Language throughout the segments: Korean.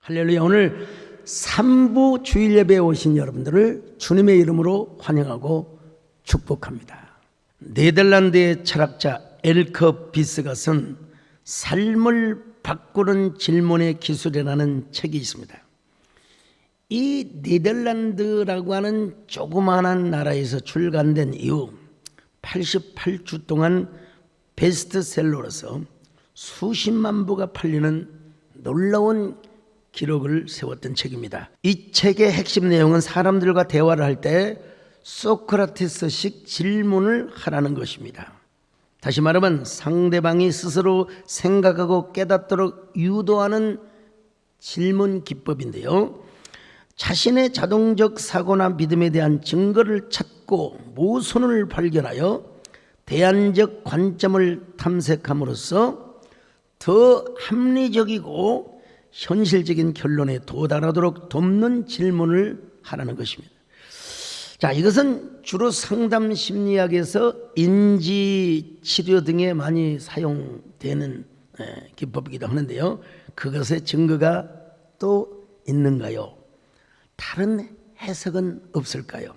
할렐루야. 오늘 3부 주일 예배에 오신 여러분들을 주님의 이름으로 환영하고 축복합니다. 네덜란드의 철학자 엘커 비스가 쓴 삶을 바꾸는 질문의 기술이라는 책이 있습니다. 이 네덜란드라고 하는 조그마한 나라에서 출간된 이후 88주 동안 베스트셀러로서 수십만 부가 팔리는 놀라운 기록을 세웠던 책입니다. 이 책의 핵심 내용은 사람들과 대화를 할 때 소크라테스식 질문을 하라는 것입니다. 다시 말하면 상대방이 스스로 생각하고 깨닫도록 유도하는 질문 기법인데요. 자신의 자동적 사고나 믿음에 대한 증거를 찾고 모순을 발견하여 대안적 관점을 탐색함으로써 더 합리적이고 현실적인 결론에 도달하도록 돕는 질문을 하라는 것입니다. 자, 이것은 주로 상담 심리학에서 인지 치료 등에 많이 사용되는 기법이기도 하는데요. 그것의 증거가 또 있는가요? 다른 해석은 없을까요?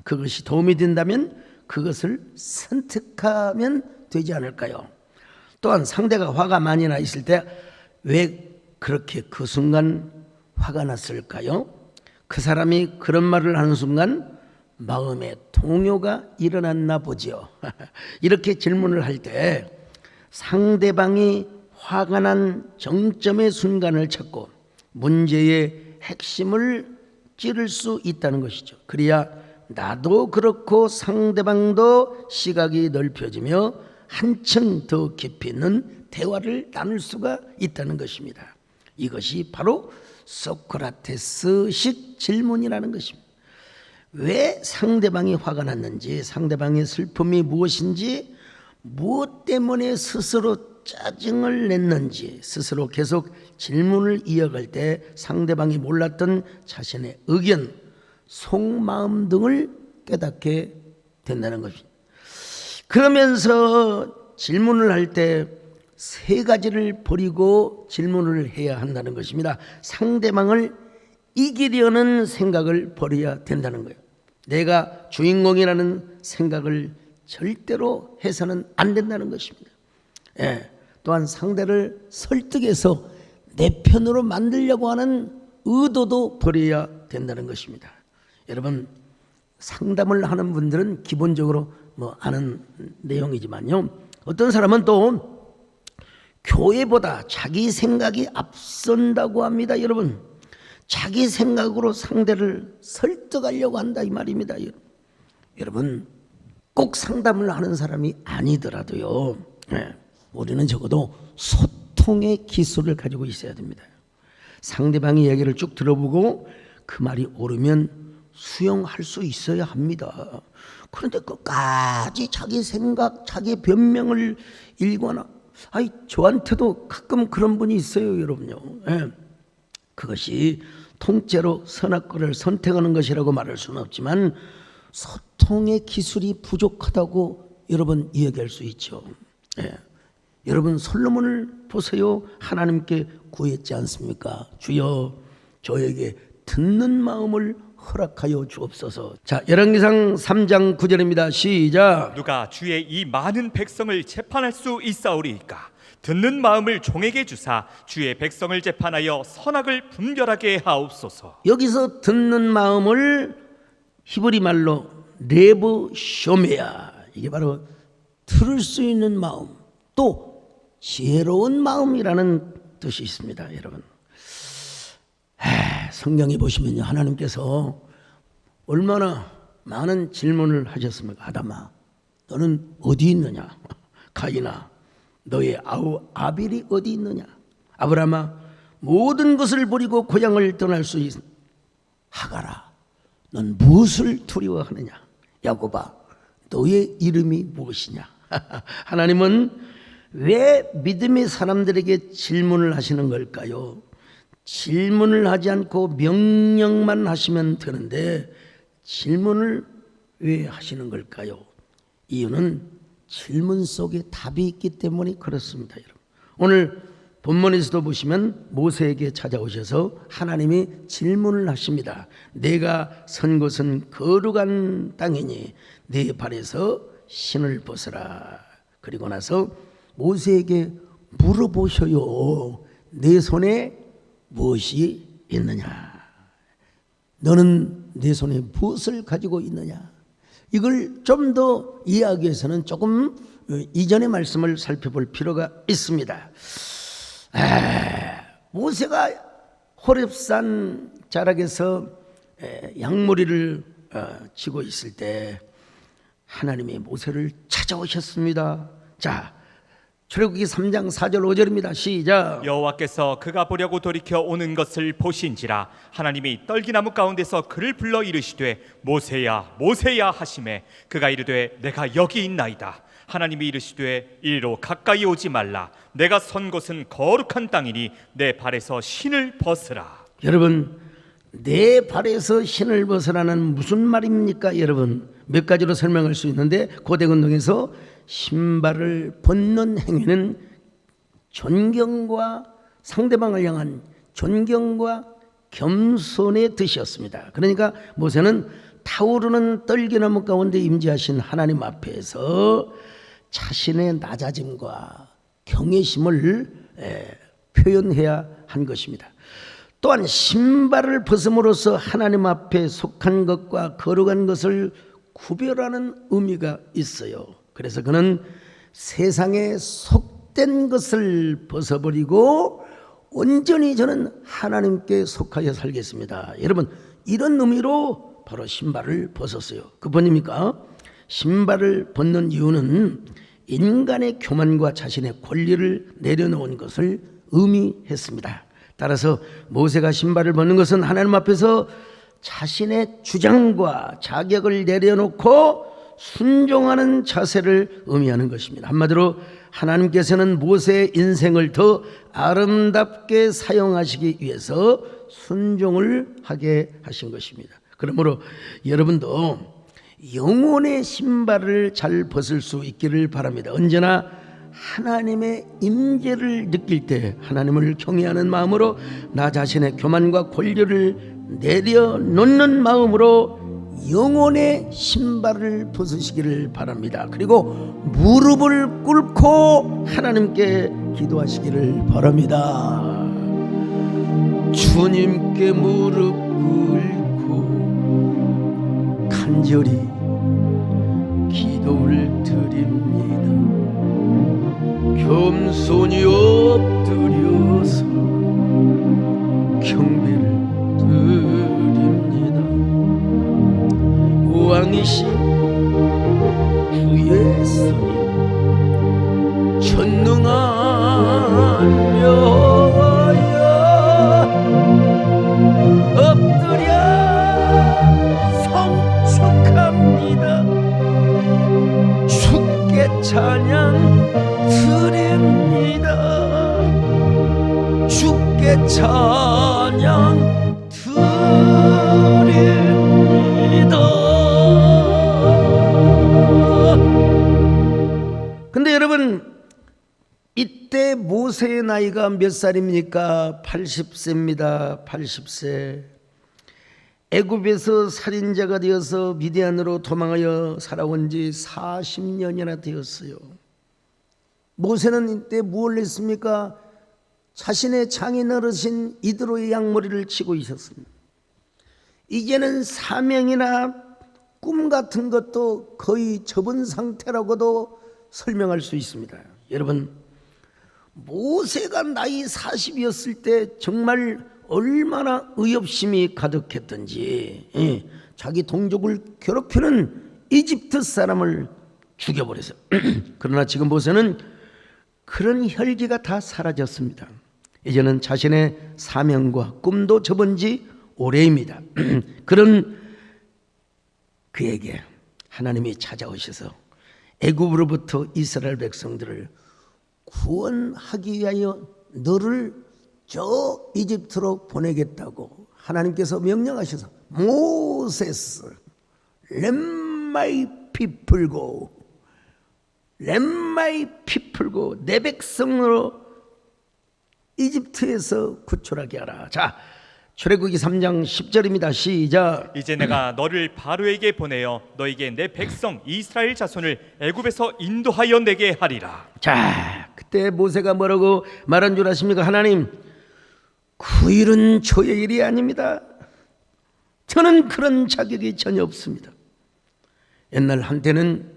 그것이 도움이 된다면 그것을 선택하면 되지 않을까요? 또한 상대가 화가 많이 나 있을 때 왜 그렇게 그 순간 화가 났을까요? 그 사람이 그런 말을 하는 순간 마음에 동요가 일어났나 보죠. 이렇게 질문을 할 때 상대방이 화가 난 정점의 순간을 찾고 문제의 핵심을 찌를 수 있다는 것이죠. 그래야 나도 그렇고 상대방도 시각이 넓혀지며 한층 더 깊이 있는 대화를 나눌 수가 있다는 것입니다. 이것이 바로 소크라테스식 질문이라는 것입니다. 왜 상대방이 화가 났는지, 상대방의 슬픔이 무엇인지, 무엇 때문에 스스로 짜증을 냈는지 스스로 계속 질문을 이어갈 때 상대방이 몰랐던 자신의 의견, 속마음 등을 깨닫게 된다는 것입니다. 그러면서 질문을 할 때 세 가지를 버리고 질문을 해야 한다는 것입니다. 상대방을 이기려는 생각을 버려야 된다는 거예요. 내가 주인공이라는 생각을 절대로 해서는 안 된다는 것입니다. 또한 상대를 설득해서 내 편으로 만들려고 하는 의도도 버려야 된다는 것입니다. 여러분, 상담을 하는 분들은 기본적으로 아는 내용이지만요, 어떤 사람은 또 교회보다 자기 생각이 앞선다고 합니다. 여러분, 자기 생각으로 상대를 설득하려고 한다 이 말입니다. 여러분, 꼭 상담을 하는 사람이 아니더라도요, 우리는 적어도 소통의 기술을 가지고 있어야 됩니다. 상대방의 이야기를 쭉 들어보고 그 말이 옳으면 수용할 수 있어야 합니다. 그런데 끝까지 자기 생각, 자기 변명을 일거나, 저한테도 가끔 그런 분이 있어요, 여러분요. 그것이 통째로 선악과를 선택하는 것이라고 말할 수는 없지만 소통의 기술이 부족하다고 여러분 이야기할 수 있죠. 여러분, 솔로몬을 보세요. 하나님께 구했지 않습니까? 주여, 저에게 듣는 마음을 허락하여 주옵소서. 자, 열왕기상 3장 9절입니다. 시작. 누가 주의 이 많은 백성을 재판할 수 있사오리이까? 듣는 마음을 종에게 주사 주의 백성을 재판하여 선악을 분별하게 하옵소서. 여기서 듣는 마음을 히브리 말로 레브 쇼메야, 이게 바로 들을 수 있는 마음, 또 지혜로운 마음이라는 뜻이 있습니다. 여러분, 성경에 보시면요, 하나님께서 얼마나 많은 질문을 하셨습니까? 아담아, 너는 어디 있느냐? 가인아, 너의 아우 아벨이 어디 있느냐? 아브라함아, 모든 것을 버리고 고향을 떠날 수 있는 하갈아, 넌 무엇을 두려워하느냐? 야곱아, 너의 이름이 무엇이냐? 하나님은 왜 믿음의 사람들에게 질문을 하시는 걸까요? 질문을 하지 않고 명령만 하시면 되는데 질문을 왜 하시는 걸까요? 이유는 질문 속에 답이 있기 때문에 그렇습니다. 여러분, 오늘 본문에서도 보시면 모세에게 찾아오셔서 하나님이 질문을 하십니다. 내가 선 곳은 거룩한 땅이니 내 발에서 신을 벗어라. 그리고 나서 모세에게 물어보셔요. 내 손에 무엇이 있느냐? 너는 내 손에 무엇을 가지고 있느냐? 이걸 좀 더 이해하기 위해서는 조금 이전의 말씀을 살펴볼 필요가 있습니다. 모세가 호렙산 자락에서 양머리를 치고 있을 때 하나님이 모세를 찾아오셨습니다. 자, 출애굽기 3장 4절 5절입니다. 시작. 여호와께서 그가 보려고 돌이켜 오는 것을 보신지라 하나님이 떨기나무 가운데서 그를 불러 이르시되 모세야 모세야 하시매 그가 이르되 내가 여기 있나이다. 하나님이 이르시되 이리로 가까이 오지 말라. 내가 선 곳은 거룩한 땅이니 내 발에서 신을 벗으라. 여러분, 내 발에서 신을 벗으라는 무슨 말입니까? 여러분, 몇 가지로 설명할 수 있는데 고대근동에서 신발을 벗는 행위는 존경과 상대방을 향한 존경과 겸손의 뜻이었습니다. 그러니까 모세는 타오르는 떨기나무 가운데 임재하신 하나님 앞에서 자신의 낮아짐과 경외심을 표현해야 한 것입니다. 또한 신발을 벗음으로써 하나님 앞에 속한 것과 거룩한 것을 구별하는 의미가 있어요. 그래서 그는 세상에 속된 것을 벗어버리고 온전히 저는 하나님께 속하여 살겠습니다. 여러분, 이런 의미로 바로 신발을 벗었어요. 그뿐입니까? 신발을 벗는 이유는 인간의 교만과 자신의 권리를 내려놓은 것을 의미했습니다. 따라서 모세가 신발을 벗는 것은 하나님 앞에서 자신의 주장과 자격을 내려놓고 순종하는 자세를 의미하는 것입니다. 한마디로 하나님께서는 모세의 인생을 더 아름답게 사용하시기 위해서 순종을 하게 하신 것입니다. 그러므로 여러분도 영혼의 신발을 잘 벗을 수 있기를 바랍니다. 언제나 하나님의 임재를 느낄 때 하나님을 경외하는 마음으로 나 자신의 교만과 권리를 내려놓는 마음으로 영혼의 신발을 벗으시기를 바랍니다. 그리고 무릎을 꿇고 하나님께 기도하시기를 바랍니다. 주님께 무릎 꿇고 간절히 기도를 드립니다. 겸손히 엎드려서 경배를 드립니다. 왕이신 주의 손이 전능한 여호와여 엎드려 성축합니다. 주께 찬양 드립니다. 주께 찬양 드립니다. 근데 여러분, 이때 모세의 나이가 몇 살입니까? 80세입니다. 80세. 애굽에서 살인자가 되어서 미디안으로 도망하여 살아온 지 40년이나 되었어요. 모세는 이때 무엇을 했습니까? 자신의 장인어르신 이드로의 양머리를 치고 있었습니다. 이제는 사명이나 꿈 같은 것도 거의 접은 상태라고도 설명할 수 있습니다. 여러분, 모세가 나이 40이었을 때 정말 얼마나 의협심이 가득했던지 자기 동족을 괴롭히는 이집트 사람을 죽여버렸어요. 그러나 지금 모세는 그런 혈기가 다 사라졌습니다. 이제는 자신의 사명과 꿈도 접은 지 오래입니다. 그런 그에게 하나님이 찾아오셔서 애굽으로부터 이스라엘 백성들을 구원하기 위하여 너를 저 이집트로 보내겠다고 하나님께서 명령하셔서 모세스 let my people go, let my people go, 내 백성으로 이집트에서 구출하게 하라. 자, 출애굽기 3장 10절입니다. 시작. 이제 내가 너를 바로에게 보내어 너에게 내 백성 이스라엘 자손을 애굽에서 인도하여 내게 하리라. 자, 그때 모세가 뭐라고 말한 줄 아십니까? 하나님, 그 일은 저의 일이 아닙니다. 저는 그런 자격이 전혀 없습니다. 옛날 한때는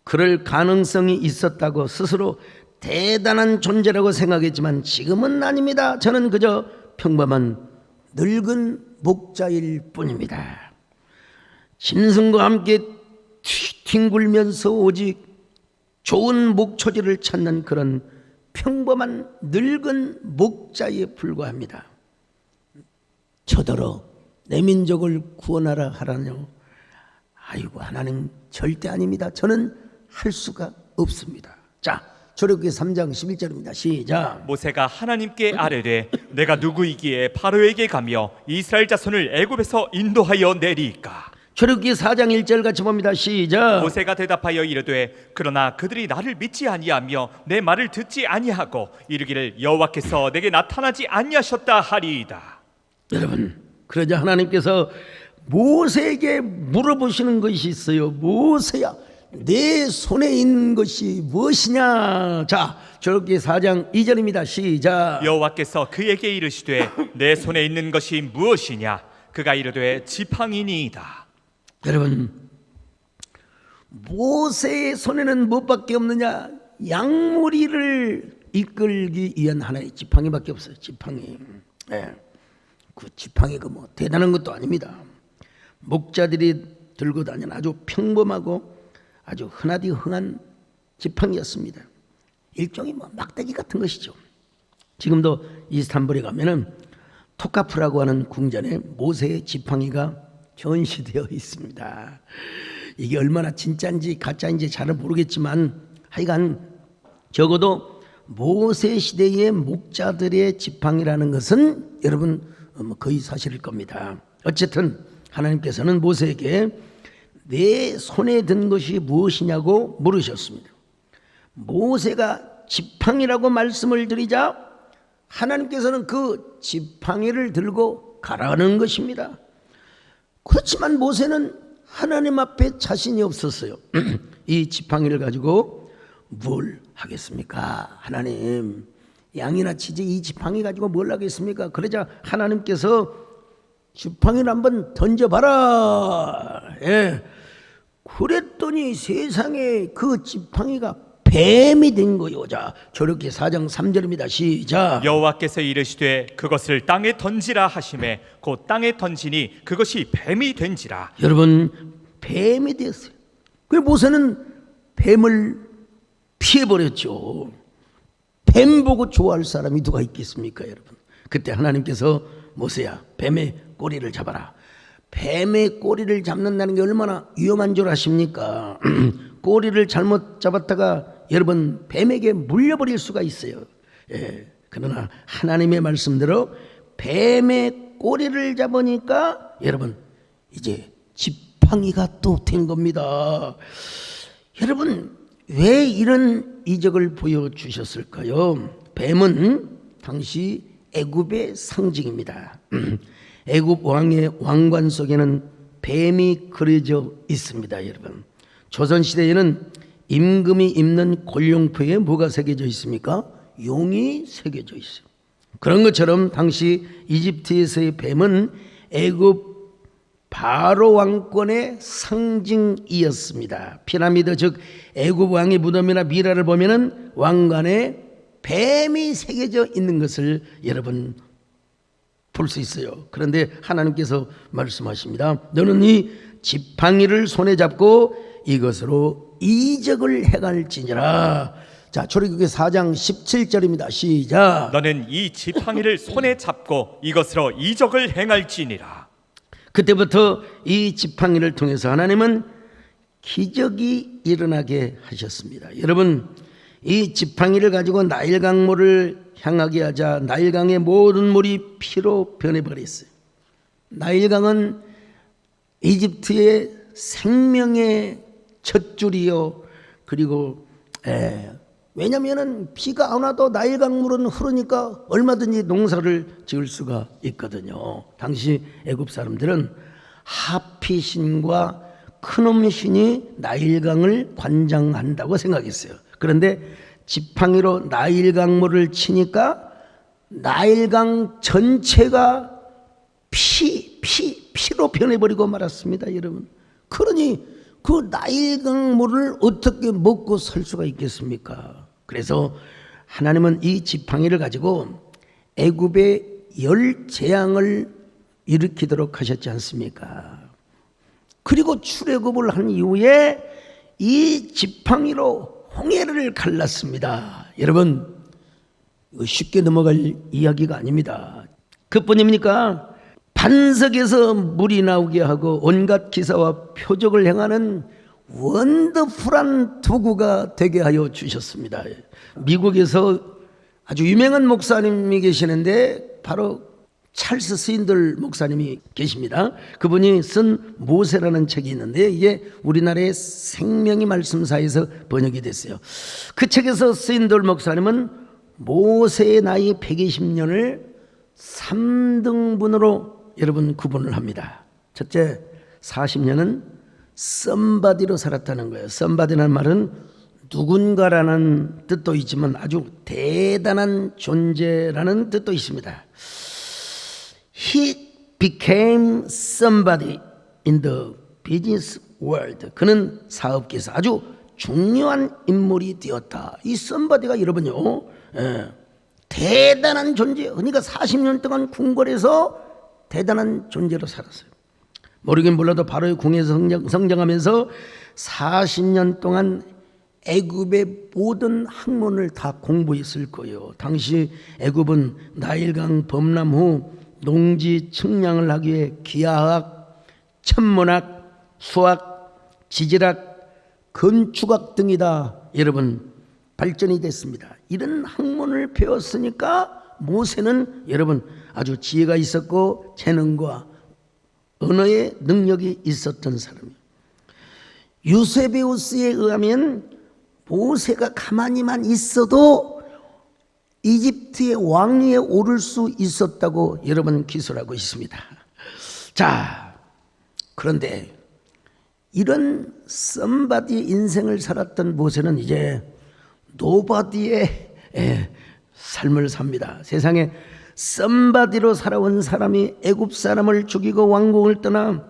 그럴 가능성이 있었다고 스스로 대단한 존재라고 생각했지만 지금은 아닙니다. 저는 그저 평범한 늙은 목자일 뿐입니다. 짐승과 함께 뒹굴면서 오직 좋은 목초지를 찾는 그런 평범한 늙은 목자에 불과합니다. 저더러 내 민족을 구원하라 하라뇨. 아이고, 하나님 절대 아닙니다. 저는 할 수가 없습니다. 자, 출애굽기 3장 11절입니다. 시작. 모세가 하나님께 아뢰되 내가 누구이기에 바로에게 가며 이스라엘 자손을 애굽에서 인도하여 내리이까. 출애굽기 4장 1절 같이 봅니다. 시작. 모세가 대답하여 이르되 그러나 그들이 나를 믿지 아니하며 내 말을 듣지 아니하고 이르기를 여호와께서 내게 나타나지 아니하셨다 하리이다. 여러분, 그러자 하나님께서 모세에게 물어보시는 것이 있어요. 모세야, 내 손에 있는 것이 무엇이냐? 자, 출애굽기 4장 2절입니다. 시작. 여호와께서 그에게 이르시되 내 손에 있는 것이 무엇이냐? 그가 이르되 지팡이니이다. 여러분, 모세의 손에는 무엇밖에 없느냐? 양무리를 이끌기 위한 하나의 지팡이밖에 없어요. 지팡이. 네. 그 지팡이가 뭐 대단한 것도 아닙니다. 목자들이 들고 다니는 아주 평범하고 아주 흔하디 흔한 지팡이였습니다. 일종의 뭐 막대기 같은 것이죠. 지금도 이스탄불에 가면은 토카프라고 하는 궁전에 모세의 지팡이가 전시되어 있습니다. 이게 얼마나 진짜인지 가짜인지 잘 모르겠지만 하여간 적어도 모세 시대의 목자들의 지팡이라는 것은 여러분 거의 사실일 겁니다. 어쨌든 하나님께서는 모세에게 내 손에 든 것이 무엇이냐고 물으셨습니다. 모세가 지팡이라고 말씀을 드리자 하나님께서는 그 지팡이를 들고 가라는 것입니다. 그렇지만 모세는 하나님 앞에 자신이 없었어요. 이 지팡이를 가지고 뭘 하겠습니까? 하나님, 양이나 치지 이 지팡이 가지고 뭘 하겠습니까? 그러자 하나님께서 지팡이를 한번 던져봐라. 예. 그랬더니 세상에 그 지팡이가 뱀이 된 거요. 자, 출애굽기 4장 3절입니다. 시작. 여호와께서 이르시되 그것을 땅에 던지라 하시매 곧 땅에 던지니 그것이 뱀이 된지라. 여러분, 뱀이 됐어요. 그 모세는 뱀을 피해버렸죠. 뱀 보고 좋아할 사람이 누가 있겠습니까, 여러분? 그때 하나님께서 모세야, 뱀의 꼬리를 잡아라. 뱀의 꼬리를 잡는다는 게 얼마나 위험한 줄 아십니까? 꼬리를 잘못 잡았다가 여러분 뱀에게 물려버릴 수가 있어요. 예, 그러나 하나님의 말씀대로 뱀의 꼬리를 잡으니까 여러분 이제 지팡이가 또 된 겁니다. 여러분, 왜 이런 이적을 보여주셨을까요? 뱀은 당시 애굽의 상징입니다. 애굽 왕의 왕관 속에는 뱀이 그려져 있습니다. 여러분, 조선시대에는 임금이 입는 골룡표에 뭐가 새겨져 있습니까? 용이 새겨져 있어요. 그런 것처럼 당시 이집트에서의 뱀은 애굽 바로 왕권의 상징이었습니다. 피라미드 즉 애굽 왕의 무덤이나 미라를 보면은 왕관에 뱀이 새겨져 있는 것을 여러분 볼 수 있어요. 그런데 하나님께서 말씀하십니다. 너는 이 지팡이를 손에 잡고 이것으로 이적을 행할지니라. 자, 출애굽기 4장 17절입니다. 시작. 너는 이 지팡이를 손에 잡고 이것으로 이적을 행할지니라. 그때부터 이 지팡이를 통해서 하나님은 기적이 일어나게 하셨습니다. 여러분, 이 지팡이를 가지고 나일 강물을 향하게 하자 나일강의 모든 물이 피로 변해버렸어요. 나일강은 이집트의 생명의 첫 줄이요, 그리고 왜냐하면 비가 안 와도 나일 강물은 흐르니까 얼마든지 농사를 지을 수가 있거든요. 당시 애굽 사람들은 하피신과 크놈신이 나일강을 관장한다고 생각했어요. 그런데 지팡이로 나일강물을 치니까 나일강 전체가 피로 변해버리고 말았습니다, 여러분. 그러니 그 나일강물을 어떻게 먹고 살 수가 있겠습니까? 그래서 하나님은 이 지팡이를 가지고 애굽의 열재앙을 일으키도록 하셨지 않습니까? 그리고 출애굽을 한 이후에 이 지팡이로 홍해를 갈랐습니다. 여러분, 이거 쉽게 넘어갈 이야기가 아닙니다. 그뿐입니까? 반석에서 물이 나오게 하고 온갖 기사와 표적을 행하는 원더풀한 도구가 되게 하여 주셨습니다. 미국에서 아주 유명한 목사님이 계시는데 바로 찰스 스윈들 목사님이 계십니다. 그분이 쓴 모세라는 책이 있는데 이게 우리나라의 생명의 말씀사에서 번역이 됐어요. 그 책에서 스윈들 목사님은 모세의 나이 120년을 3등분으로 여러분 구분을 합니다. 첫째, 40년은 somebody로 살았다는 거예요. somebody라는 말은 누군가라는 뜻도 있지만 아주 대단한 존재라는 뜻도 있습니다. He became somebody in the business world. 그는 사업계에서 아주 중요한 인물이 되었다. 이 somebody가 여러분요, 대단한 존재. 그러니까 40년 동안 궁궐에서 대단한 존재로 살았어요. 모르긴 몰라도 바로의 궁에서 성장하면서 40년 동안 애굽의 모든 학문을 다 공부했을 거예요. 당시 애굽은 나일강 범람 후 농지 측량을 하기 위해 기하학, 천문학, 수학, 지질학, 건축학 등이다 여러분 발전이 됐습니다. 이런 학문을 배웠으니까 모세는 여러분 아주 지혜가 있었고 재능과 언어의 능력이 있었던 사람이에요. 유세베우스에 의하면 모세가 가만히만 있어도 이집트의 왕위에 오를 수 있었다고 여러분 기술하고 있습니다. 자, 그런데 이런 썸바디의 인생을 살았던 모세는 이제 노바디의 삶을 삽니다. 세상에 썸바디로 살아온 사람이 애굽 사람을 죽이고 왕궁을 떠나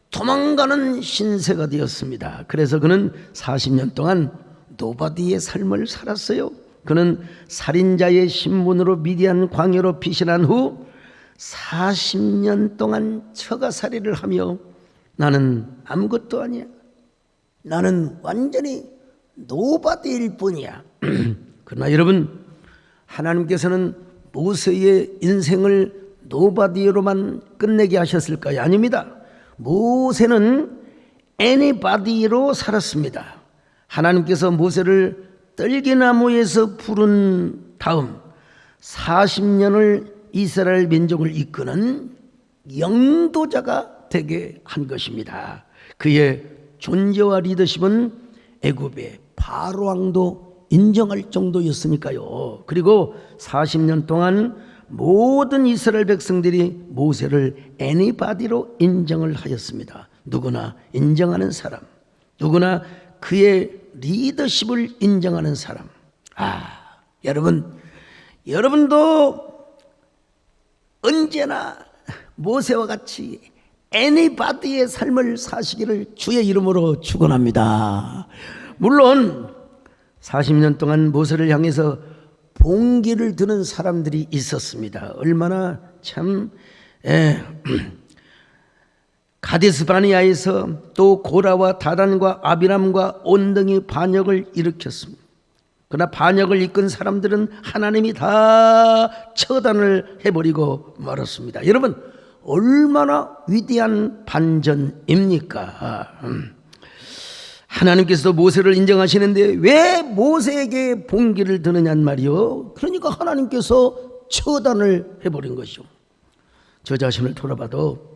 도망가는 신세가 되었습니다. 그래서 그는 40년 동안 노바디의 삶을 살았어요. 그는 살인자의 신분으로 미디안 광야로 피신한 후 40년 동안 처가살이를 하며 나는 아무것도 아니야. 나는 완전히 노바디일 뿐이야. 그러나 여러분, 하나님께서는 모세의 인생을 노바디로만 끝내게 하셨을까요? 아닙니다. 모세는 anybody로 살았습니다. 하나님께서 모세를 떨기나무에서 부른 다음 40년을 이스라엘 민족을 이끄는 영도자가 되게 한 것입니다. 그의 존재와 리더십은 애굽의 바로 왕도 인정할 정도였으니까요. 그리고 40년 동안 모든 이스라엘 백성들이 모세를 anybody로 인정을 하였습니다. 누구나 인정하는 사람, 누구나 그의 리더십을 인정하는 사람. 여러분도 언제나 모세와 같이 anybody의 삶을 사시기를 주의 이름으로 축원합니다. 물론 40년 동안 모세를 향해서 봉기를 드는 사람들이 있었습니다. 얼마나 참 가데스 바니아에서 또 고라와 다단과 아비람과 온 등이 반역을 일으켰습니다. 그러나 반역을 이끈 사람들은 하나님이 다 처단을 해버리고 말았습니다. 여러분, 얼마나 위대한 반전입니까? 하나님께서도 모세를 인정하시는데 왜 모세에게 봉기를 드느냐는 말이요. 그러니까 하나님께서 처단을 해버린 것이죠. 저 자신을 돌아봐도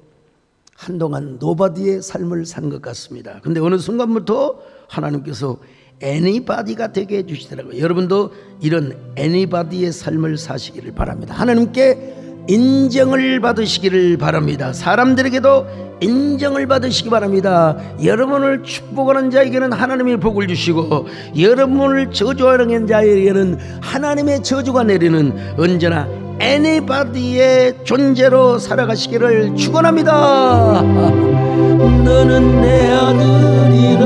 한동안 노바디의 삶을 산 것 같습니다. 그런데 어느 순간부터 하나님께서 anybody가 되게 해주시더라고요. 여러분도 이런 anybody의 삶을 사시기를 바랍니다. 하나님께 인정을 받으시기를 바랍니다. 사람들에게도 인정을 받으시기 바랍니다. 여러분을 축복하는 자에게는 하나님의 복을 주시고, 여러분을 저주하는 자에게는 하나님의 저주가 내리는 언제나 anybody의 존재로 살아가시기를 축원합니다. 너는 내 아들이라,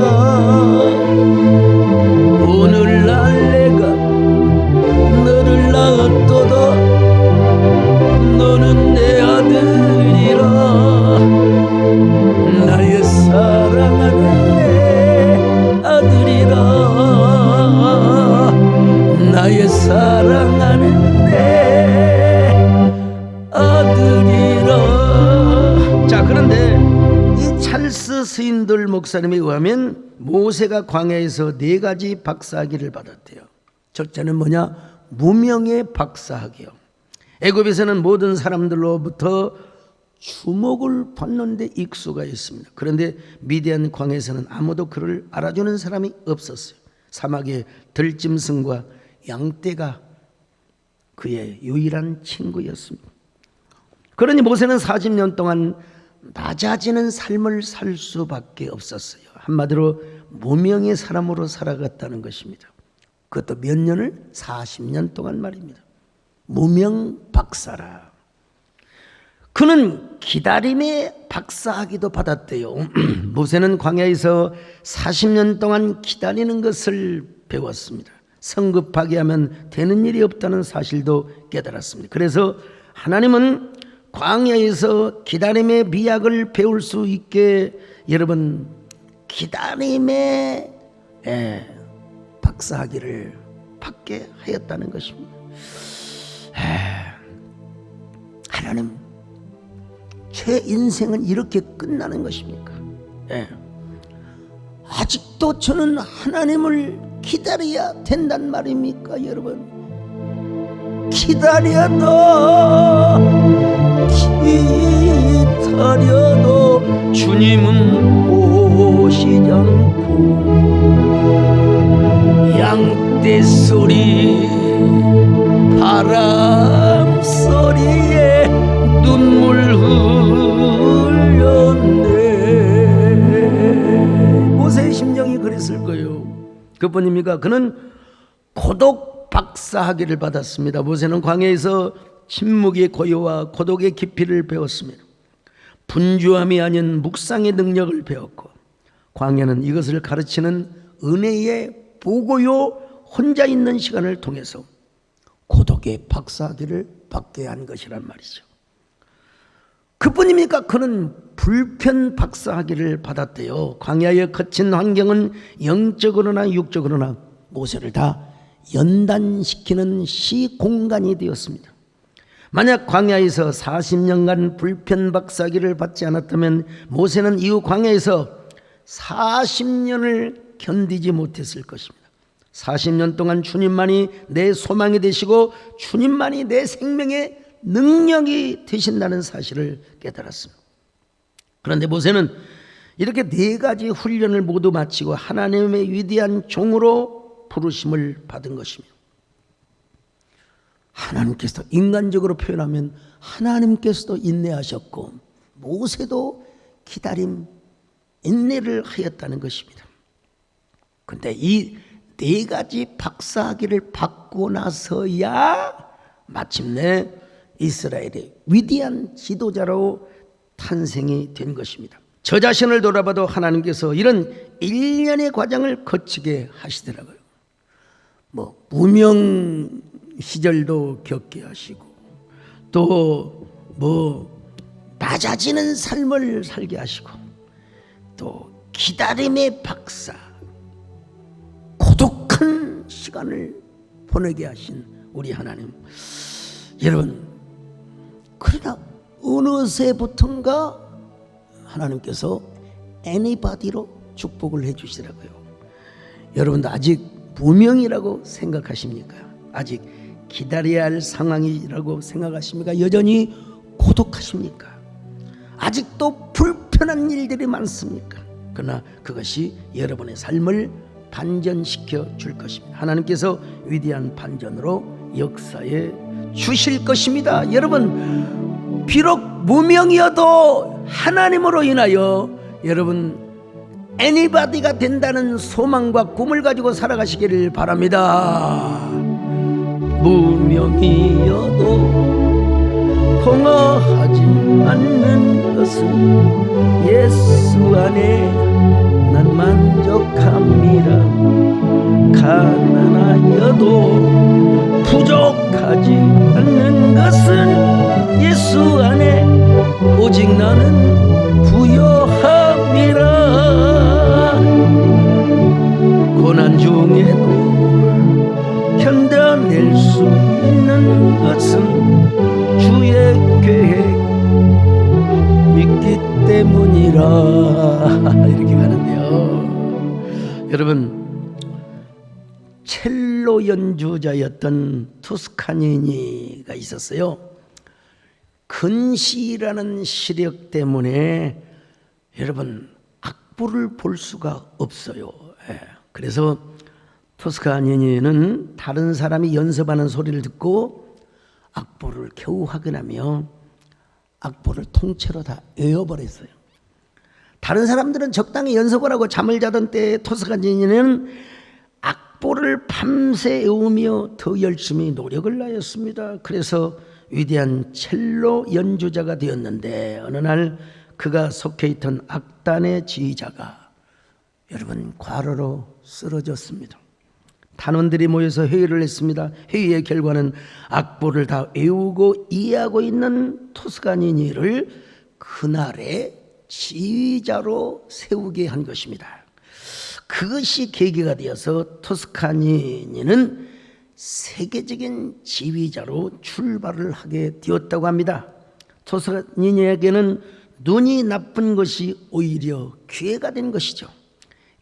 오늘날 내가 너를 낳았도다. 너는 내 아들이라, 나의 사랑하는 내 아들이라, 나의 사랑하는 내 아들이라. 자, 그런데 이 찰스 스윈들 목사님에 의하면 모세가 광야에서 4가지 박사학위를 받았대요. 첫째는 뭐냐? 무명의 박사학위요. 애굽에서는 모든 사람들로부터 주목을 받는 데 익수가 있습니다. 그런데 미디안 광야에서는 아무도 그를 알아주는 사람이 없었어요. 사막의 들짐승과 양떼가 그의 유일한 친구였습니다. 그러니 모세는 40년 동안 낮아지는 삶을 살 수밖에 없었어요. 한마디로 무명의 사람으로 살아갔다는 것입니다. 그것도 몇 년을? 40년 동안 말입니다. 무명 박사라. 그는 기다림의 박사학위도 받았대요. 모세는 광야에서 40년 동안 기다리는 것을 배웠습니다. 성급하게 하면 되는 일이 없다는 사실도 깨달았습니다. 그래서 하나님은 광야에서 기다림의 미학을 배울 수 있게 여러분 기다림의 박사학위를 받게 하였다는 것입니다. 하나님, 제 인생은 이렇게 끝나는 것입니까? 아직도 저는 하나님을 기다려야 된단 말입니까, 여러분? 기다려도 주님은 오시지 않고, 양떼 소리, 바람 소리에 눈물 흘렸네. 모세의 심정이 그랬을 거예요. 그뿐입니까? 그는 고독 박사학위를 받았습니다. 모세는 광야에서 침묵의 고요와 고독의 깊이를 배웠습니다. 분주함이 아닌 묵상의 능력을 배웠고, 광야는 이것을 가르치는 은혜의 보고요 혼자 있는 시간을 통해서 고독의 박사학위를 받게 한 것이란 말이죠. 그뿐입니까? 그는 불편 박사학위를 받았대요. 광야의 거친 환경은 영적으로나 육적으로나 모세를 다 연단시키는 시공간이 되었습니다. 만약 광야에서 40년간 불편 박사학위를 받지 않았다면 모세는 이후 광야에서 40년을 견디지 못했을 것입니다. 40년 동안 주님만이 내 소망이 되시고 주님만이 내 생명의 능력이 되신다는 사실을 깨달았습니다. 그런데 모세는 이렇게 4가지 훈련을 모두 마치고 하나님의 위대한 종으로 부르심을 받은 것입니다. 하나님께서 인간적으로 표현하면 하나님께서도 인내하셨고 모세도 기다림, 인내를 하였다는 것입니다. 그런데 이 4가지 박사학위를 받고 나서야 마침내 이스라엘의 위대한 지도자로 탄생이 된 것입니다. 저 자신을 돌아봐도 하나님께서 이런 일련의 과정을 거치게 하시더라고요. 무명 시절도 겪게 하시고 또 낮아지는 삶을 살게 하시고 또 기다림의 박사, 고독한 시간을 보내게 하신 우리 하나님. 여러분, 그러나 어느새부턴가 하나님께서 anybody로 축복을 해주시더라고요. 여러분도 아직 무명이라고 생각하십니까? 아직 기다려야 할 상황이라고 생각하십니까? 여전히 고독하십니까? 아직도 불편한 일들이 많습니까? 그러나 그것이 여러분의 삶을 반전시켜 줄 것입니다. 하나님께서 위대한 반전으로 역사에 주실 것입니다. 여러분, 비록 무명이어도 하나님으로 인하여 여러분 애니바디가 된다는 소망과 꿈을 가지고 살아가시기를 바랍니다. 무명이어도 공허하지 않는 것은 예수 안에 난 만족합니다. 가난하여도 부족하지 않는 것은 예수 안에 오직 나는 부요함이라. 고난 중에도 견뎌낼 수 있는 것은 주의 계획 믿기 때문이라. 이렇게 가는데요. 여러분, 첼로 연주자였던 토스카니니가 있었어요. 근시라는 시력 때문에 여러분 악보를 볼 수가 없어요. 그래서 토스카니니는 다른 사람이 연습하는 소리를 듣고 악보를 겨우 확인하며 악보를 통째로 다 외워버렸어요. 다른 사람들은 적당히 연습을 하고 잠을 자던 때에 토스카니니는 악보를 밤새 외우며 더 열심히 노력을 다했습니다. 그래서 위대한 첼로 연주자가 되었는데, 어느 날 그가 속해 있던 악단의 지휘자가 여러분 과로로 쓰러졌습니다. 단원들이 모여서 회의를 했습니다. 회의의 결과는 악보를 다 외우고 이해하고 있는 토스카니니를 그날의 지휘자로 세우게 한 것입니다. 그것이 계기가 되어서 토스카니니는 세계적인 지휘자로 출발을 하게 되었다고 합니다. 토스카니니에게는 눈이 나쁜 것이 오히려 기회가 된 것이죠.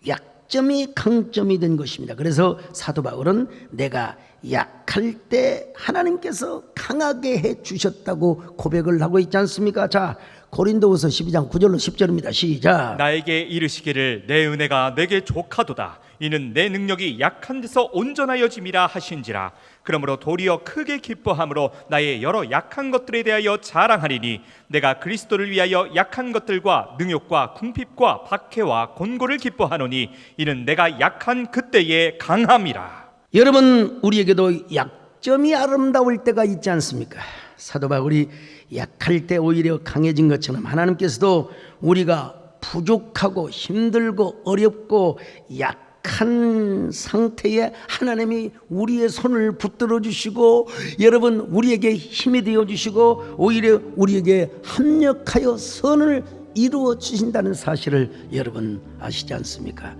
약점이 강점이 된 것입니다. 그래서 사도 바울은 내가 약할 때 하나님께서 강하게 해 주셨다고 고백을 하고 있지 않습니까? 자, 고린도후서 12장 9절로 10절입니다. 시작. 나에게 이르시기를 내 은혜가 내게 족하도다. 이는 내 능력이 약한 데서 온전하여짐이라 하신지라. 그러므로 도리어 크게 기뻐함으로 나의 여러 약한 것들에 대하여 자랑하리니 내가 그리스도를 위하여 약한 것들과 능욕과 궁핍과 박해와 곤고를 기뻐하노니 이는 내가 약한 그때에 강함이라. 여러분, 우리에게도 약점이 아름다울 때가 있지 않습니까? 사도 바울이 약할 때 오히려 강해진 것처럼 하나님께서도 우리가 부족하고 힘들고 어렵고 약한 상태에 하나님이 우리의 손을 붙들어 주시고 여러분 우리에게 힘이 되어 주시고 오히려 우리에게 합력하여 선을 이루어 주신다는 사실을 여러분 아시지 않습니까?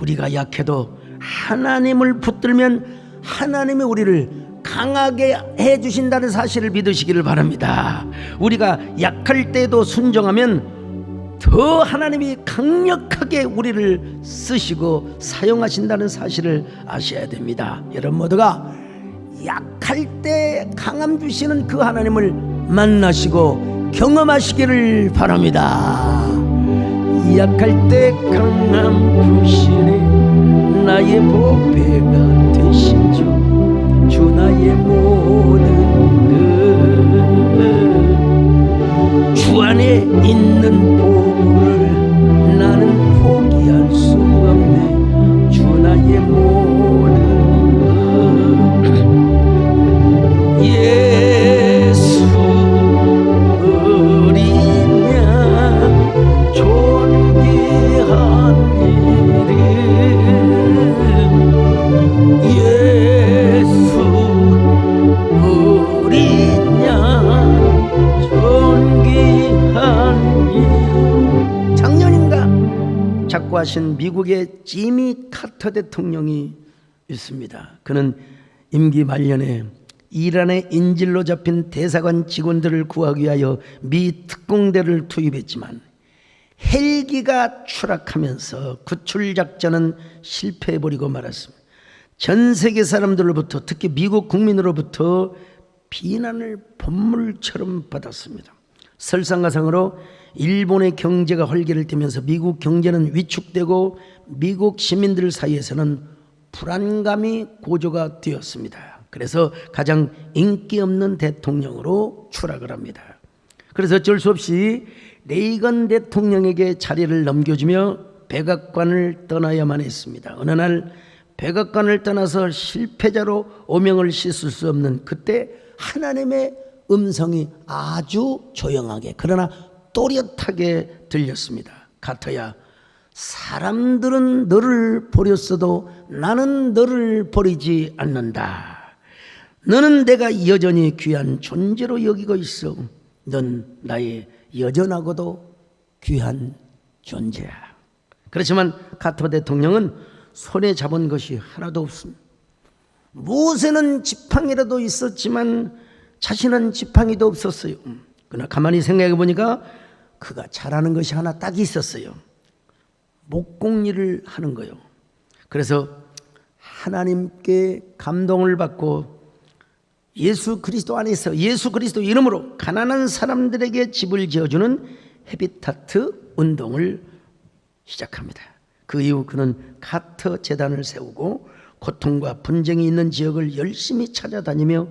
우리가 약해도 하나님을 붙들면 하나님이 우리를 강하게 해주신다는 사실을 믿으시기를 바랍니다. 우리가 약할 때도 순종하면 더 하나님이 강력하게 우리를 쓰시고 사용하신다는 사실을 아셔야 됩니다. 여러분 모두가 약할 때 강함 주시는 그 하나님을 만나시고 경험하시기를 바랍니다. 약할 때 강함 주시네 나의 보배가 되신 주 나의 모든 것 주 안에 있는 보물을 나는 포기할 수 없네 주 나의 모든 것 예수 어린 양 존귀한 이름 예수 어린 양 존귀한 이름. 작년인가 작고하신 미국의 지미 카터 대통령이 있습니다. 그는 임기 말년에 이란의 인질로 잡힌 대사관 직원들을 구하기 위하여 미 특공대를 투입했지만 헬기가 추락하면서 구출 작전은 실패해버리고 말았습니다. 전 세계 사람들로부터 특히 미국 국민으로부터 비난을 본물처럼 받았습니다. 설상가상으로 일본의 경제가 헐개를 띠면서 미국 경제는 위축되고 미국 시민들 사이에서는 불안감이 고조가 되었습니다. 그래서 가장 인기 없는 대통령으로 추락을 합니다. 그래서 어쩔 수 없이 레이건 대통령에게 자리를 넘겨주며 백악관을 떠나야만 했습니다. 어느 날 백악관을 떠나서 실패자로 오명을 씻을 수 없는 그때 하나님의 음성이 아주 조용하게 그러나 또렷하게 들렸습니다. 카터야, 사람들은 너를 버렸어도 나는 너를 버리지 않는다. 너는 내가 여전히 귀한 존재로 여기고 있어. 넌 나의 여전하고도 귀한 존재야. 그렇지만 카터 대통령은 손에 잡은 것이 하나도 없습니다. 모세는 지팡이라도 있었지만 자신은 지팡이도 없었어요. 그러나 가만히 생각해 보니까 그가 잘하는 것이 하나 딱 있었어요. 목공일을 하는 거예요. 그래서 하나님께 감동을 받고 예수 그리스도 안에서 예수 그리스도 이름으로 가난한 사람들에게 집을 지어주는 헤비타트 운동을 시작합니다. 그 이후 그는 카터 재단을 세우고 고통과 분쟁이 있는 지역을 열심히 찾아다니며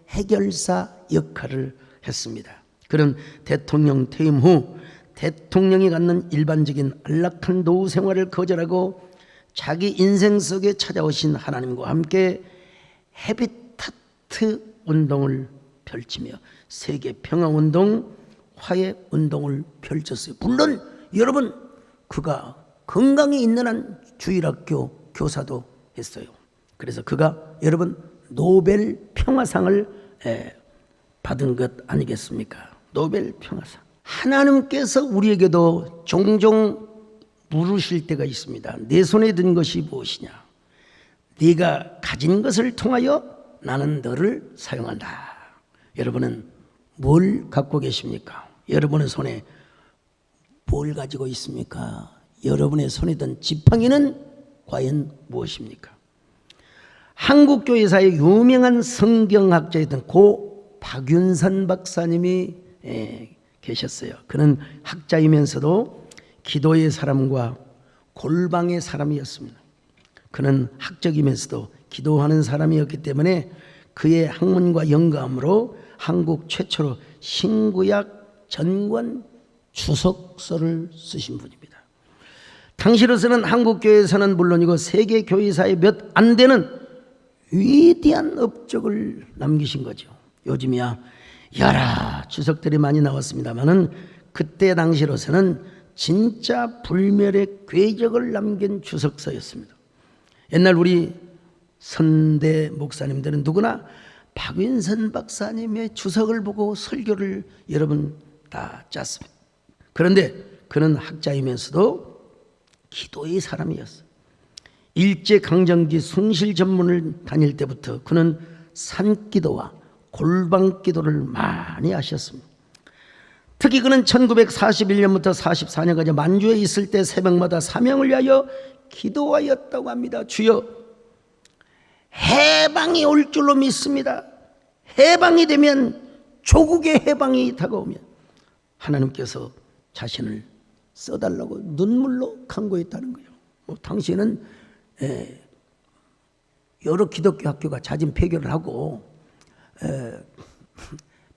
해결사 역할을 했습니다. 그는 대통령 퇴임 후 대통령이 갖는 일반적인 안락한 노후 생활을 거절하고 자기 인생 속에 찾아오신 하나님과 함께 헤비타트 운동을 펼치며 세계 평화운동, 화해운동을 펼쳤어요. 물론 여러분 그가 건강이 있는 한 주일학교 교사도 했어요. 그래서 그가 여러분 노벨 평화상을 받은 것 아니겠습니까? 노벨 평화상. 하나님께서 우리에게도 종종 물으실 때가 있습니다. 내 손에 든 것이 무엇이냐? 네가 가진 것을 통하여 나는 너를 사용한다. 여러분은 뭘 갖고 계십니까? 여러분의 손에 뭘 가지고 있습니까? 여러분의 손에 든 지팡이는 과연 무엇입니까? 한국교회사의 유명한 성경학자였던 고 박윤선 박사님이 계셨어요. 그는 학자이면서도 기도의 사람과 골방의 사람이었습니다. 그는 학적이면서도 기도하는 사람이었기 때문에 그의 학문과 영감으로 한국 최초로 신구약 전권 주석서를 쓰신 분입니다. 당시로서는 한국교회에서는 물론이고 세계교회사에 몇 안 되는 위대한 업적을 남기신 거죠. 요즘이야 여러 주석들이 많이 나왔습니다만은 그때 당시로서는 진짜 불멸의 궤적을 남긴 주석서였습니다. 옛날 우리 선대 목사님들은 누구나 박윤선 박사님의 주석을 보고 설교를 여러분 다 짰습니다. 그런데 그는 학자이면서도 기도의 사람이었어요. 일제강점기 숭실 전문을 다닐 때부터 그는 산기도와 골방기도를 많이 하셨습니다. 특히 그는 1941년부터 44년까지 만주에 있을 때 새벽마다 사명을 위하여 기도하였다고 합니다. 주여 해방이 올 줄로 믿습니다. 해방이 되면 조국의 해방이 다가오면 하나님께서 자신을 써달라고 눈물로 간구했다는 거예요. 당시에는 여러 기독교 학교가 자진 폐교를 하고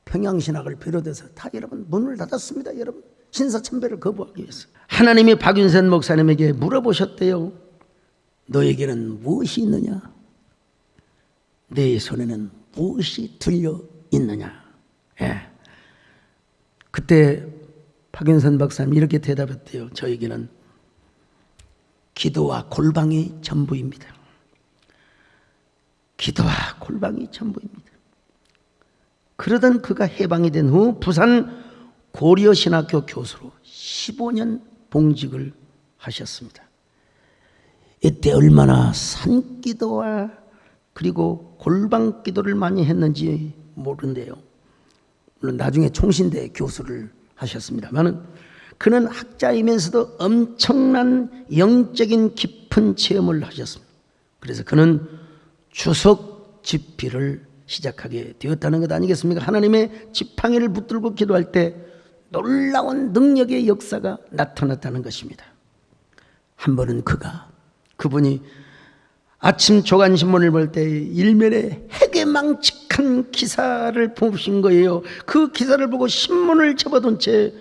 평양신학을 비롯해서 다 여러분 문을 닫았습니다. 여러분 신사참배를 거부하기 위해서 하나님이 박윤선 목사님에게 물어보셨대요. 너에게는 무엇이 있느냐? 내 손에는 무엇이 들려 있느냐? 그때 박윤선 박사님 이렇게 대답했대요. 저에게는 기도와 골방이 전부입니다. 기도와 골방이 전부입니다. 그러던 그가 해방이 된 후 부산 고려신학교 교수로 15년 봉직을 하셨습니다. 이때 얼마나 산기도와 그리고 골방기도를 많이 했는지 모르는데요. 물론 나중에 총신대 교수를 하셨습니다만 그는 학자이면서도 엄청난 영적인 깊은 체험을 하셨습니다. 그래서 그는 주석 집필을 시작하게 되었다는 것 아니겠습니까? 하나님의 지팡이를 붙들고 기도할 때 놀라운 능력의 역사가 나타났다는 것입니다. 한 번은 그분이 아침 조간신문을 볼 때 일면에 해괴망측한 기사를 보신 거예요. 그 기사를 보고 신문을 접어둔 채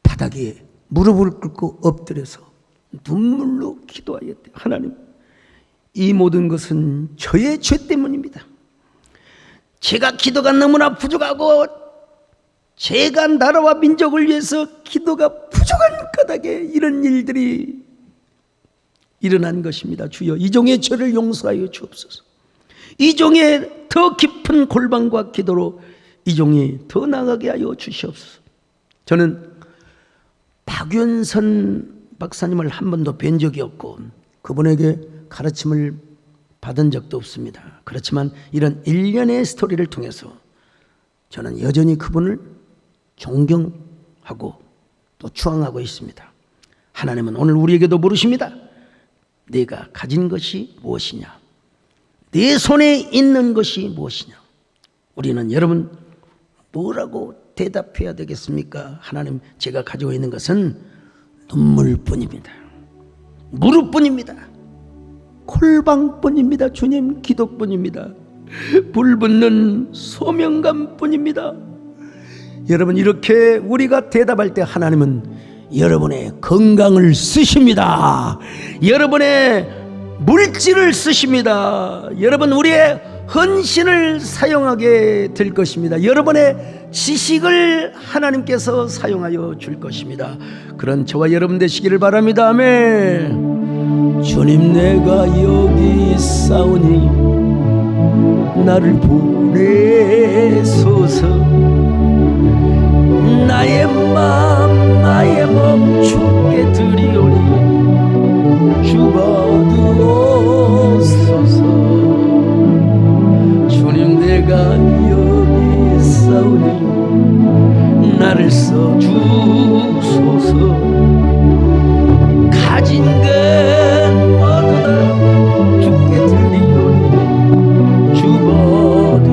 바닥에 무릎을 꿇고 엎드려서 눈물로 기도하였대요. 하나님, 이 모든 것은 저의 죄 때문입니다. 제가 기도가 너무나 부족하고 제가 나라와 민족을 위해서 기도가 부족한 까닭에 이런 일들이 일어난 것입니다. 주여, 이 종의 죄를 용서하여 주옵소서. 이 종의 더 깊은 골방과 기도로 이 종이 더 나아가게 하여 주시옵소서. 저는 박윤선 박사님을 한 번도 뵌 적이 없고 그분에게 가르침을 받은 적도 없습니다. 그렇지만 이런 일련의 스토리를 통해서 저는 여전히 그분을 존경하고 또 추앙하고 있습니다. 하나님은 오늘 우리에게도 물으십니다. 네가 가진 것이 무엇이냐? 네 손에 있는 것이 무엇이냐? 우리는 여러분 뭐라고 대답해야 되겠습니까? 하나님, 제가 가지고 있는 것은 눈물뿐입니다. 무릎뿐입니다. 골방뿐입니다. 주님, 기도뿐입니다. 불붙는 소명감뿐입니다. 여러분, 이렇게 우리가 대답할 때 하나님은 여러분의 건강을 쓰십니다. 여러분의 물질을 쓰십니다. 여러분, 우리의 헌신을 사용하게 될 것입니다. 여러분의 지식을 하나님께서 사용하여 줄 것입니다. 그런 저와 여러분 되시기를 바랍니다. 아멘. 주님, 내가 여기 있사오니 나를 보내소서. 나의 마음 나의 몸 주께 드리오니 주 받으옵소서. 주님, 내가 여기 있사오니 나를 써주소서. 가진 것 모두 다 주께 드리오니 주 받으.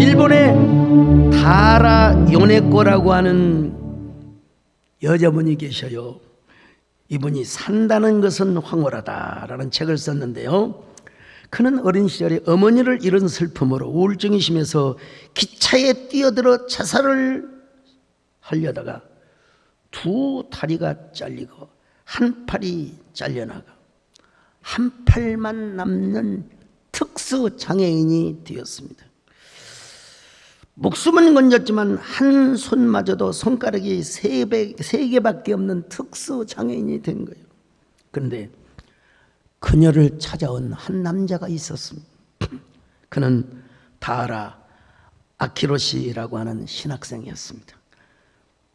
일본의 다라 요네코라고 하는 여자분이 계셔요. 이분이 산다는 것은 황홀하다라는 책을 썼는데요. 그는 어린 시절에 어머니를 잃은 슬픔으로 우울증이 심해서 기차에 뛰어들어 자살을 하려다가 두 다리가 잘리고 한 팔이 잘려나가 한 팔만 남는 특수 장애인이 되었습니다. 목숨은 건졌지만 한 손마저도 손가락이 세 개밖에 없는 특수 장애인이 된 거예요. 그런데 그녀를 찾아온 한 남자가 있었습니다. 그는 다하라 아키로시라고 하는 신학생이었습니다.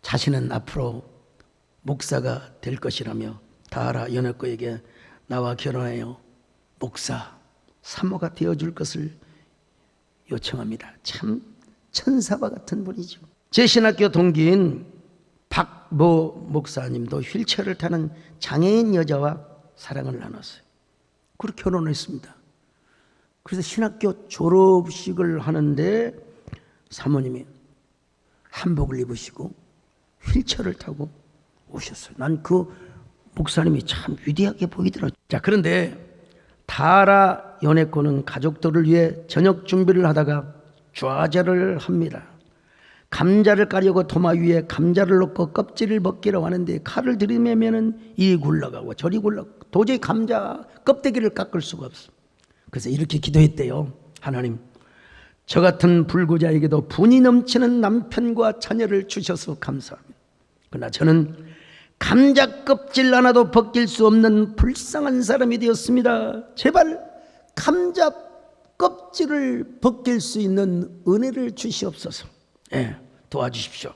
자신은 앞으로 목사가 될 것이라며 다하라 요네코에게 나와 결혼하여 목사, 사모가 되어줄 것을 요청합니다. 참 천사와 같은 분이죠. 제 신학교 동기인 박모 목사님도 휠체어를 타는 장애인 여자와 사랑을 나눴어요. 그리고 결혼했습니다. 그래서 신학교 졸업식을 하는데 사모님이 한복을 입으시고 휠체어를 타고 오셨어요. 난 그 목사님이 참 위대하게 보이더라고요. 자, 그런데 다하라 요네코는 가족들을 위해 저녁 준비를 하다가 좌절을 합니다. 감자를 까려고 도마 위에 감자를 넣고 껍질을 벗기려고 하는데 칼을 들이매면은 이리 굴러가고 저리 굴러가고 도저히 감자 껍데기를 깎을 수가 없어. 그래서 이렇게 기도했대요. 하나님, 저 같은 불구자에게도 분이 넘치는 남편과 자녀를 주셔서 감사합니다. 그러나 저는 감자 껍질 하나도 벗길 수 없는 불쌍한 사람이 되었습니다. 제발 감자 껍질을 벗길 수 있는 은혜를 주시옵소서. 예, 도와주십시오.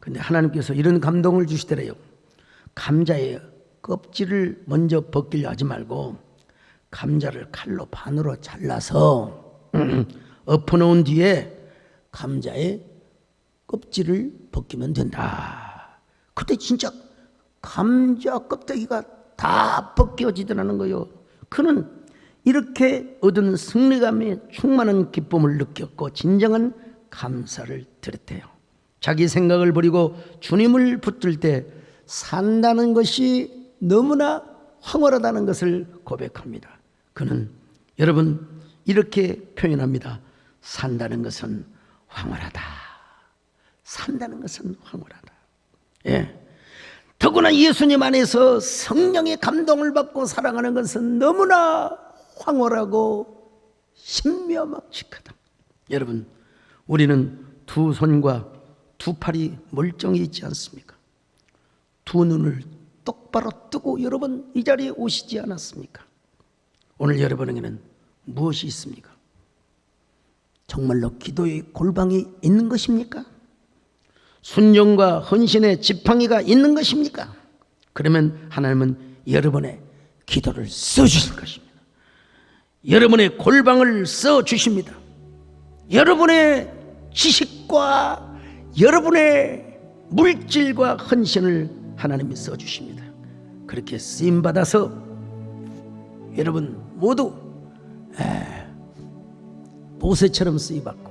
근데 하나님께서 이런 감동을 주시더래요. 감자의 껍질을 먼저 벗기려 하지 말고 감자를 칼로 반으로 잘라서 엎어놓은 뒤에 감자의 껍질을 벗기면 된다. 그때 진짜 감자 껍데기가 다 벗겨지더라는 거예요. 그는 이렇게 얻은 승리감에 충만한 기쁨을 느꼈고 진정한 감사를 드렸대요. 자기 생각을 버리고 주님을 붙들 때 산다는 것이 너무나 황홀하다는 것을 고백합니다. 그는 여러분 이렇게 표현합니다. 산다는 것은 황홀하다. 산다는 것은 황홀하다. 예. 더구나 예수님 안에서 성령의 감동을 받고 살아가는 것은 너무나 황홀하고 신묘막측하다. 여러분, 우리는 두 손과 두 팔이 멀쩡히 있지 않습니까? 두 눈을 똑바로 뜨고 여러분 이 자리에 오시지 않았습니까? 오늘 여러분에게는 무엇이 있습니까? 정말로 기도의 골방이 있는 것입니까? 순종과 헌신의 지팡이가 있는 것입니까? 그러면 하나님은 여러분의 기도를 써주실 것입니다. 여러분의 골방을 써주십니다. 여러분의 지식과 여러분의 물질과 헌신을 하나님이 써주십니다. 그렇게 쓰임받아서 여러분 모두 모세처럼 쓰임받고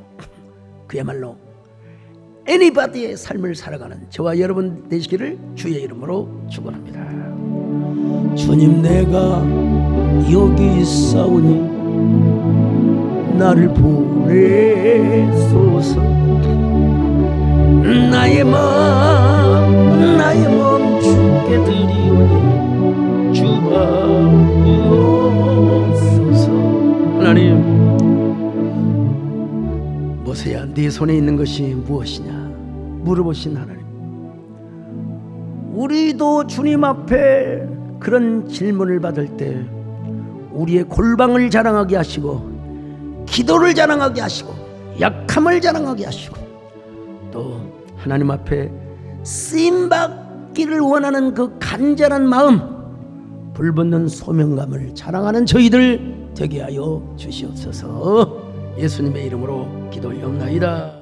그야말로 애니바디의 삶을 살아가는 저와 여러분 되시기를 주의 이름으로 축원합니다. 주님, 내가 여기 있사오니 나를 보내소서. 나의 마음 주께 드리오니 주 아옵소서. 하나님, 모세야, 네 손에 있는 것이 무엇이냐 물어보신 하나님, 우리도 주님 앞에 그런 질문을 받을 때 우리의 골방을 자랑하게 하시고 기도를 자랑하게 하시고 약함을 자랑하게 하시고 또 하나님 앞에 쓰임받기를 원하는 그 간절한 마음, 불붙는 소명감을 자랑하는 저희들 되게 하여 주시옵소서. 예수님의 이름으로 기도하옵나이다.